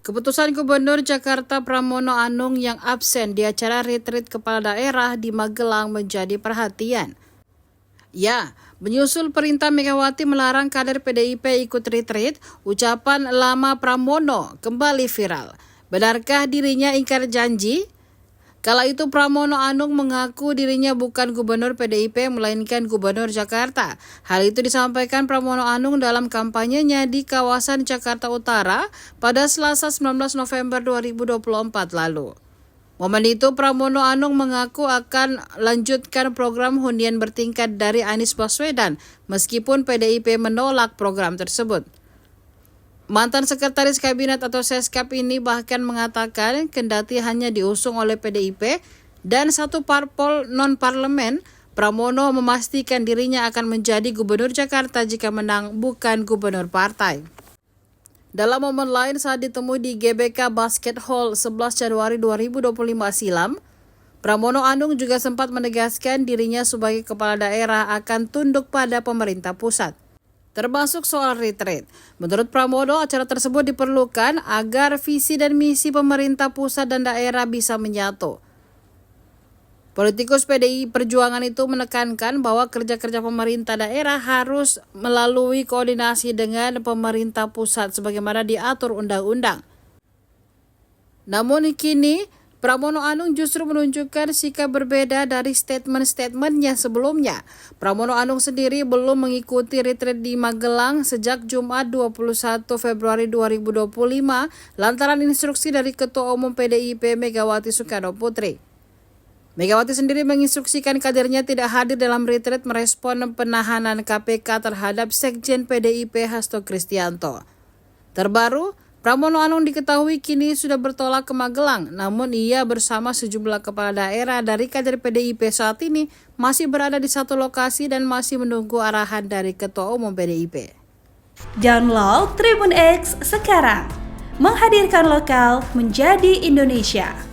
Keputusan Gubernur Jakarta Pramono Anung yang absen di acara retreat kepala daerah di Magelang menjadi perhatian. Ya, menyusul perintah Megawati melarang kader PDIP ikut retreat, ucapan lama Pramono kembali viral. Benarkah dirinya ingkar janji? Kala itu Pramono Anung mengaku dirinya bukan gubernur PDIP melainkan gubernur Jakarta. Hal itu disampaikan Pramono Anung dalam kampanyenya di kawasan Jakarta Utara pada Selasa 19 November 2024 lalu. Momen itu Pramono Anung mengaku akan lanjutkan program hunian bertingkat dari Anies Baswedan meskipun PDIP menolak program tersebut. Mantan Sekretaris Kabinet atau Seskap ini bahkan mengatakan kendati hanya diusung oleh PDIP dan satu parpol non-parlemen, Pramono memastikan dirinya akan menjadi gubernur Jakarta jika menang bukan gubernur partai. Dalam momen lain saat ditemui di GBK Basket Hall 11 Januari 2025 silam, Pramono Anung juga sempat menegaskan dirinya sebagai kepala daerah akan tunduk pada pemerintah pusat. Termasuk soal retreat. Menurut Pramono, acara tersebut diperlukan agar visi dan misi pemerintah pusat dan daerah bisa menyatu. Politikus PDI Perjuangan itu menekankan bahwa kerja-kerja pemerintah daerah harus melalui koordinasi dengan pemerintah pusat sebagaimana diatur undang-undang. Namun kini, Pramono Anung justru menunjukkan sikap berbeda dari statement-statementnya sebelumnya. Pramono Anung sendiri belum mengikuti retreat di Magelang sejak Jumat 21 Februari 2025 lantaran instruksi dari Ketua Umum PDIP Megawati Soekarno Putri. Megawati sendiri menginstruksikan kadernya tidak hadir dalam retreat merespon penahanan KPK terhadap Sekjen PDIP Hasto Kristianto. Terbaru, Pramono Anung diketahui kini sudah bertolak ke Magelang, namun ia bersama sejumlah kepala daerah dari kader PDIP saat ini masih berada di satu lokasi dan masih menunggu arahan dari Ketua Umum PDIP. Download Tribun X sekarang, menghadirkan lokal menjadi Indonesia.